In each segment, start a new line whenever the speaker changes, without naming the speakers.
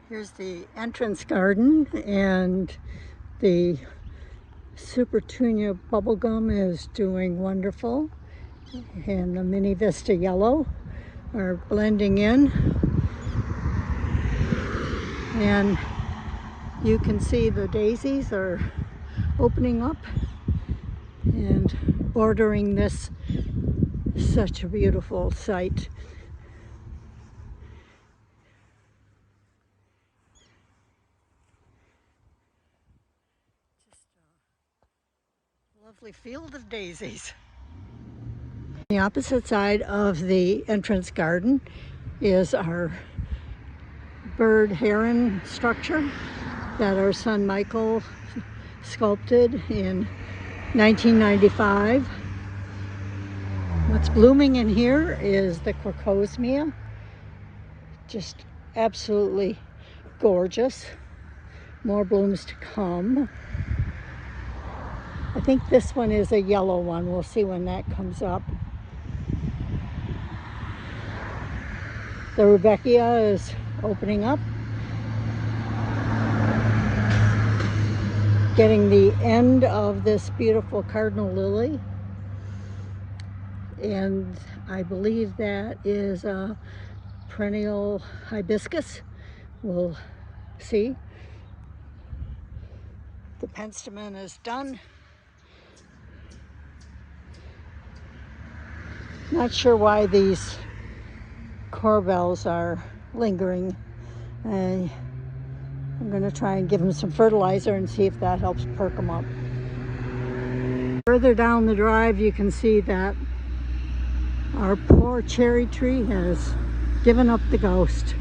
Here's the entrance garden, and the Super Tunia bubblegum is doing wonderful, and the Mini Vista Yellow are blending in, and you can see the daisies are opening up and bordering this. Such a beautiful sight. Just a lovely field of daisies. The opposite side of the entrance garden is our bird heron structure that our son Michael sculpted in 1995. What's blooming in here is the crocosmia, just absolutely gorgeous. More blooms to come. I think this one is a yellow one. We'll see when that comes up. The Rudbeckia is opening up. Getting the end of this beautiful cardinal lily. And I believe that is a perennial hibiscus. We'll see. The penstemon is done. Not sure why these corbels are lingering. I'm going to try and give them some fertilizer and see if that helps perk them up. Further down the drive, you can see that our poor cherry tree has given up the ghost.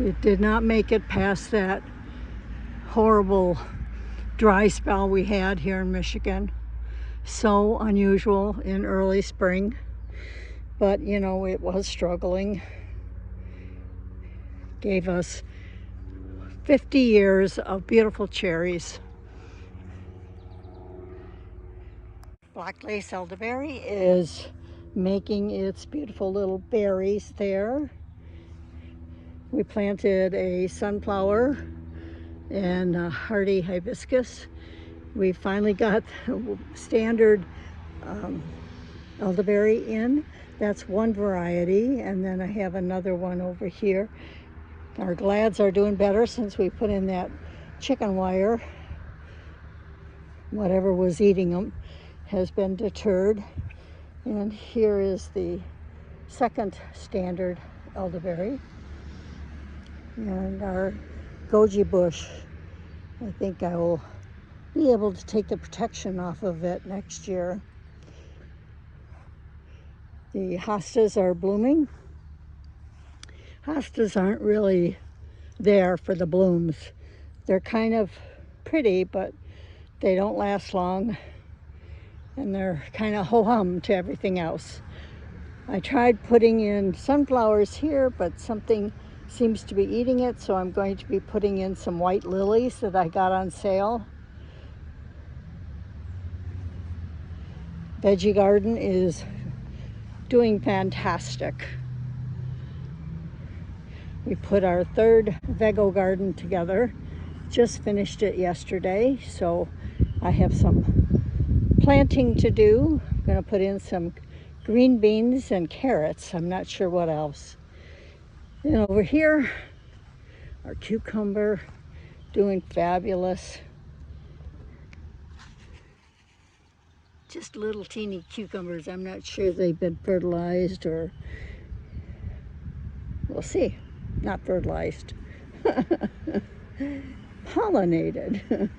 It did not make it past that horrible dry spell we had here in Michigan. So unusual in early spring, but you know, it was struggling. Gave us 50 years of beautiful cherries. Black lace elderberry is making its beautiful little berries there. We planted a sunflower and a hardy hibiscus. We finally got standard elderberry in. That's one variety, and then I have another one over here. Our glads are doing better since we put in that chicken wire. Whatever was eating them has been deterred. And here is the second standard elderberry. And our goji bush, I think I will be able to take the protection off of it next year. The hostas are blooming. Hostas aren't really there for the blooms. They're kind of pretty, but they don't last long. And they're kind of ho-hum to everything else. I tried putting in sunflowers here, but something seems to be eating it, so I'm going to be putting in some white lilies that I got on sale. Veggie garden is doing fantastic. We put our third Vego garden together. Just finished it yesterday, so I have some planting to do. I'm going to put in some green beans and carrots. I'm not sure what else. And over here, our cucumber doing fabulous. Just little teeny cucumbers. I'm not sure they've been fertilized, or we'll see. Not fertilized. Pollinated.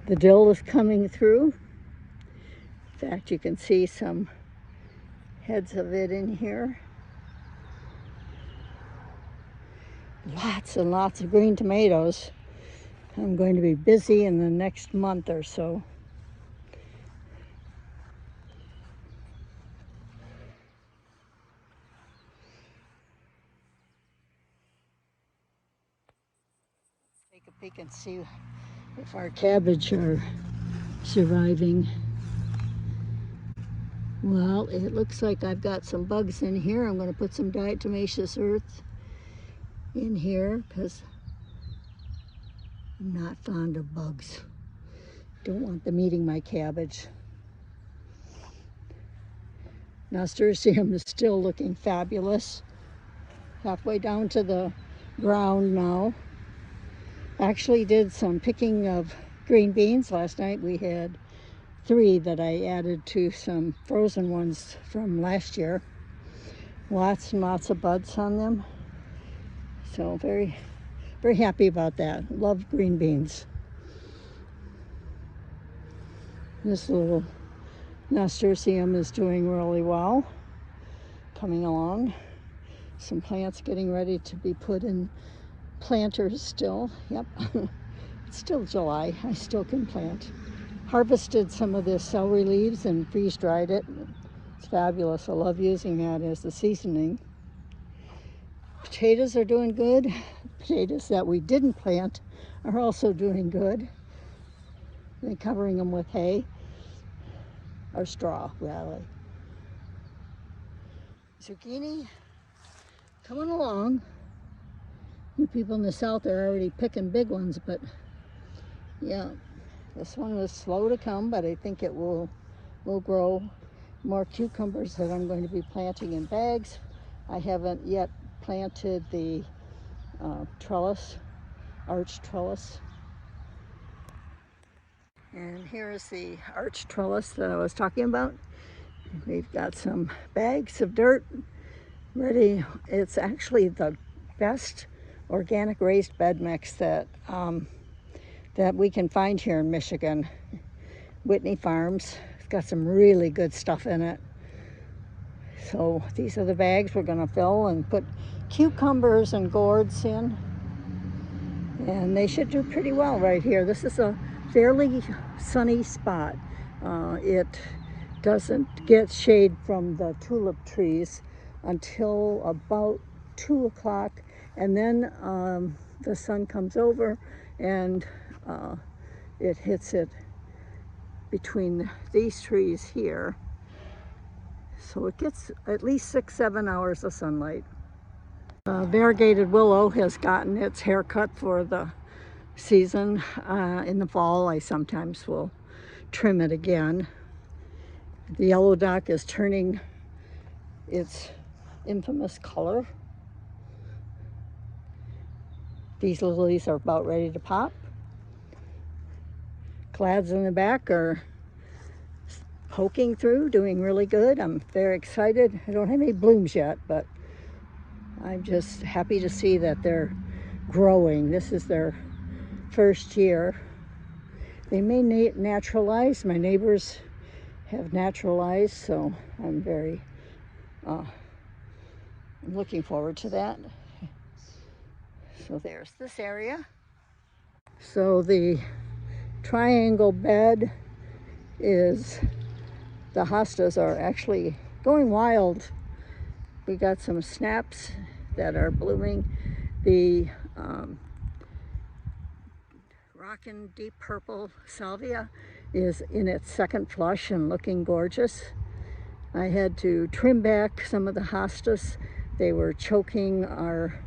The dill is coming through. In fact, you can see some heads of it in here. Lots and lots of green tomatoes. I'm going to be busy in the next month or so. Let's take a peek and see if our cabbage are surviving. Well, it looks like I've got some bugs in here. I'm going to put some diatomaceous earth in here because I'm not fond of bugs. Don't want them eating my cabbage. Nasturtium is still looking fabulous. Halfway down to the ground now. Actually did some picking of green beans. Last night we had 3 that I added to some frozen ones from last year. Lots and lots of buds on them. So very, very happy about that. Love green beans. This little nasturtium is doing really well. Coming along. Some plants getting ready to be put in planters still. Yep. It's still July. I still can plant. Harvested some of the celery leaves and freeze-dried it. It's fabulous. I love using that as the seasoning. Potatoes are doing good. Potatoes that we didn't plant are also doing good. And covering them with hay or straw, really. Zucchini coming along. You people in the south are already picking big ones, but yeah, this one was slow to come, but I think it will grow. More cucumbers that I'm going to be planting in bags. I haven't yet planted the trellis, arch trellis. And here's the arch trellis that I was talking about. We've got some bags of dirt ready. It's actually the best organic raised bed mix that we can find here in Michigan. Whitney Farms. It's got some really good stuff in it. So these are the bags we're going to fill and put cucumbers and gourds in. And they should do pretty well right here. This is a fairly sunny spot. It doesn't get shade from the tulip trees until about 2 o'clock. And then the sun comes over and it hits it between these trees here. So it gets at least 6-7 hours of sunlight. Variegated willow has gotten its haircut for the season. In the fall, I sometimes will trim it again. The yellow dock is turning its infamous color. These lilies are about ready to pop. Glads in the back are poking through, doing really good. I'm very excited. I don't have any blooms yet, but I'm just happy to see that they're growing. This is their first year. They may naturalize. My neighbors have naturalized, so I'm very I'm looking forward to that. So there's this area. So the triangle bed is, the hostas are actually going wild. We got some snaps that are blooming. The rockin' deep purple salvia is in its second flush and looking gorgeous. I had to trim back some of the hostas. They were choking our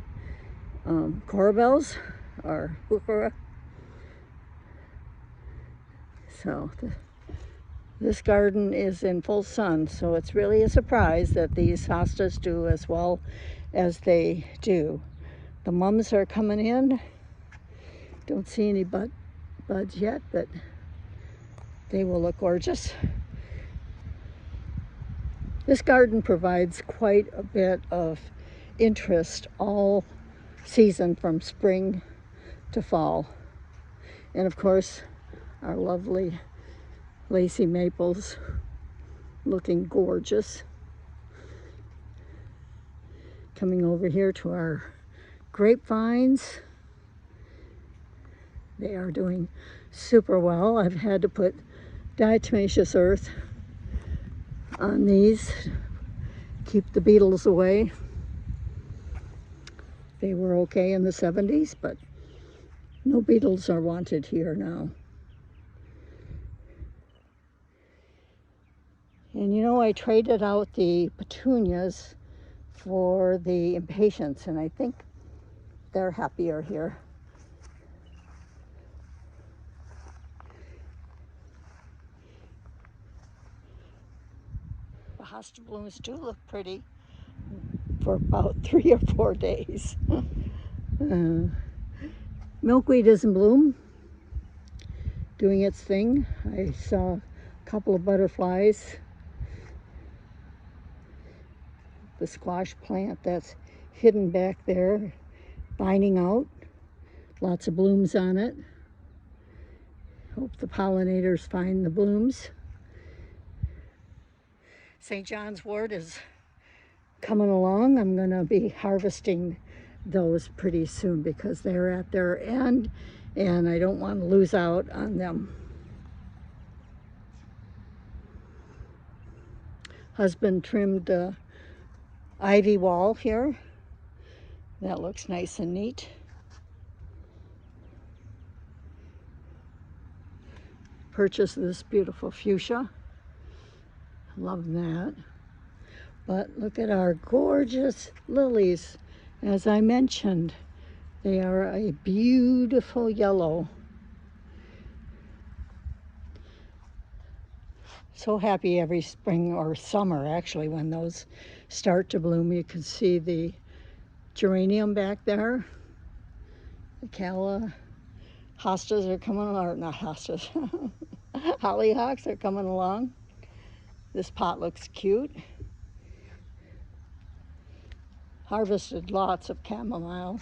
corbels, our heuchera. So this garden is in full sun, so it's really a surprise that these hostas do as well as they do. The mums are coming in. Don't see any buds yet, but they will look gorgeous. This garden provides quite a bit of interest all season from spring to fall. And of course, our lovely lacy maples looking gorgeous. Coming over here to our grapevines. They are doing super well. I've had to put diatomaceous earth on these, keep the beetles away. They were okay in the 70s, but no beetles are wanted here now. And you know, I traded out the petunias for the impatiens, and I think they're happier here. The hosta blooms do look pretty for about 3 or 4 days. Milkweed is in bloom, doing its thing. I saw a couple of butterflies. The squash plant that's hidden back there, binding out. Lots of blooms on it. Hope the pollinators find the blooms. St. John's wort is coming along. I'm going to be harvesting those pretty soon because they're at their end and I don't want to lose out on them. Husband trimmed the ivy wall here. That looks nice and neat. Purchased this beautiful fuchsia. Love that. But look at our gorgeous lilies. As I mentioned, they are a beautiful yellow. So happy every spring or summer, actually, when those start to bloom. You can see the geranium back there. The calla hostas are coming along, or not hostas, hollyhocks are coming along. This pot looks cute. Harvested lots of chamomile.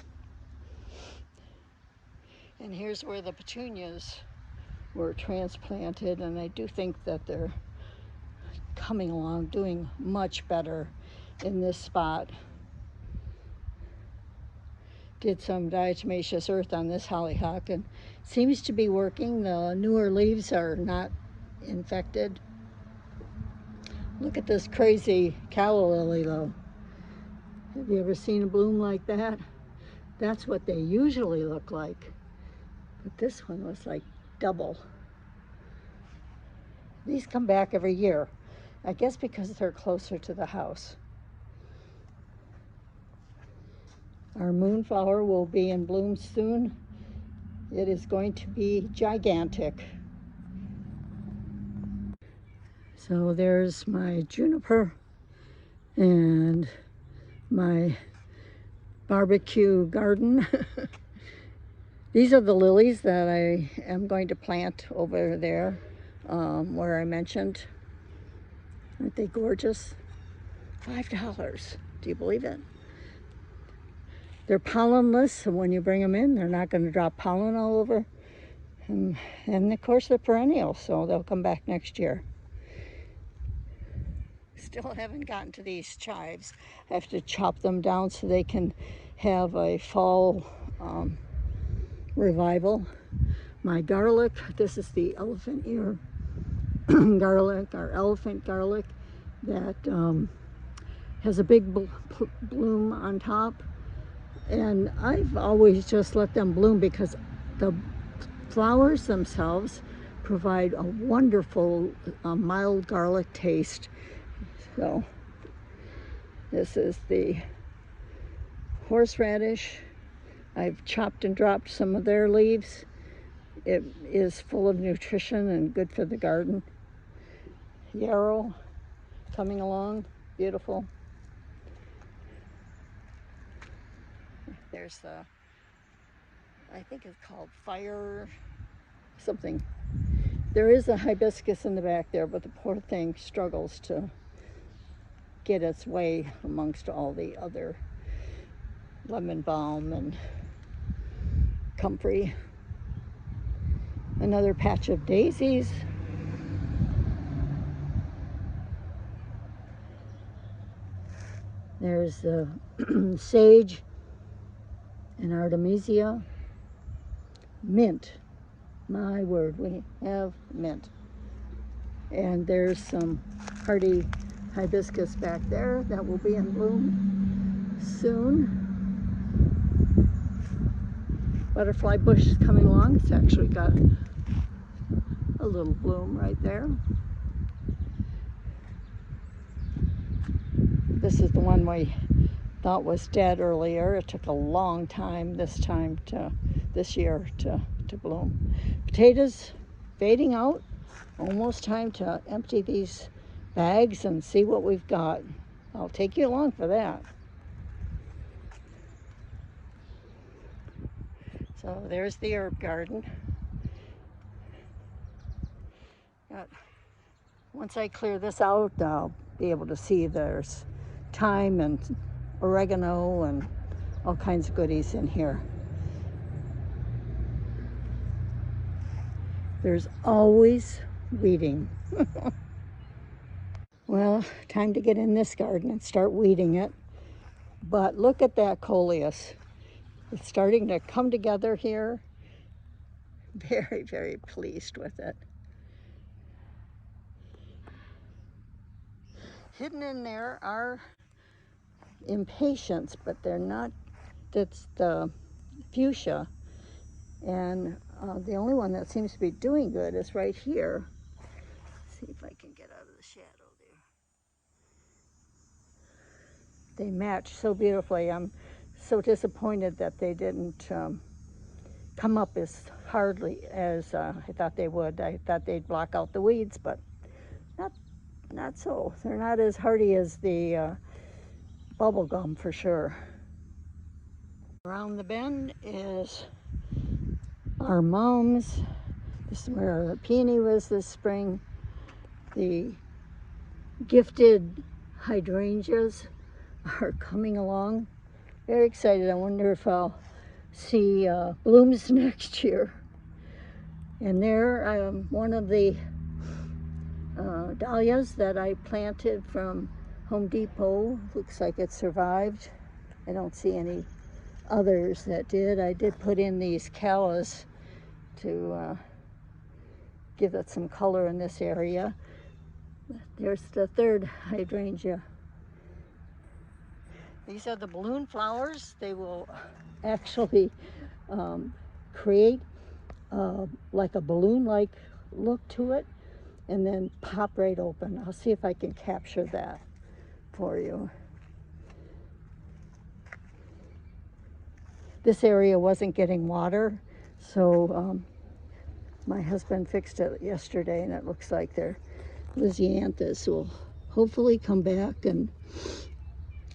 And here's where the petunias were transplanted, and I do think that they're coming along, doing much better in this spot. Did some diatomaceous earth on this hollyhock and seems to be working. The newer leaves are not infected. Look at this crazy calla lily though. Have you ever seen a bloom like that? That's what they usually look like. But this one was like double. These come back every year. I guess because they're closer to the house. Our moonflower will be in bloom soon. It is going to be gigantic. So there's my juniper and my barbecue garden. These are the lilies that I am going to plant over there where I mentioned. Aren't they gorgeous? $5. Do you believe it? They're pollenless, so when you bring them in, they're not going to drop pollen all over. And of course, they're perennial, so they'll come back next year. Still haven't gotten to these chives. I have to chop them down so they can have a fall revival. My garlic, this is the elephant ear garlic, or elephant garlic, that has a big bloom on top. And I've always just let them bloom because the flowers themselves provide a wonderful mild garlic taste. So this is the horseradish. I've chopped and dropped some of their leaves. It is full of nutrition and good for the garden. Yarrow coming along, beautiful. There's the, I think it's called fire something. There is a hibiscus in the back there, but the poor thing struggles to get its way amongst all the other lemon balm and comfrey. Another patch of daisies. There's the sage and artemisia. Mint. My word, we have mint. And there's some hardy hibiscus back there that will be in bloom soon. Butterfly bush is coming along. It's actually got a little bloom right there. This is the one we thought was dead earlier. It took a long time this year to bloom. Potatoes fading out. Almost time to empty these bags and see what we've got. I'll take you along for that. So there's the herb garden. Once I clear this out, I'll be able to see there's thyme and oregano and all kinds of goodies in here. There's always weeding. Well, time to get in this garden and start weeding it. But look at that coleus. It's starting to come together here. Very, very pleased with it. Hidden in there are impatiens, but they're not. That's the fuchsia. And the only one that seems to be doing good is right here. Let's see if I can get out of the shadow there. They match so beautifully. I'm so disappointed that they didn't come up as hardly as I thought they would. I thought they'd block out the weeds, but not so. They're not as hardy as the bubble gum for sure. Around the bend is our mom's. This is where the peony was this spring. The gifted hydrangeas are coming along. Very excited. I wonder if I'll see blooms next year. And there, one of the dahlias that I planted from Home Depot. Looks like it survived. I don't see any others that did. I did put in these callas to give it some color in this area. There's the third hydrangea. These are the balloon flowers. They will actually create like a balloon-like look to it and then pop right open. I'll see if I can capture that for you. This area wasn't getting water, so my husband fixed it yesterday, and it looks like their lisianthus will hopefully come back and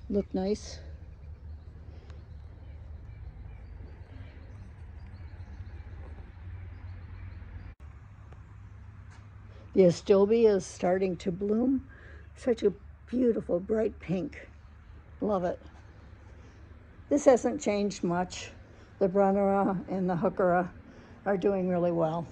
look nice. The astilbe is starting to bloom. Such a beautiful bright pink. Love it. This hasn't changed much. The Brunnera and the Heuchera are doing really well.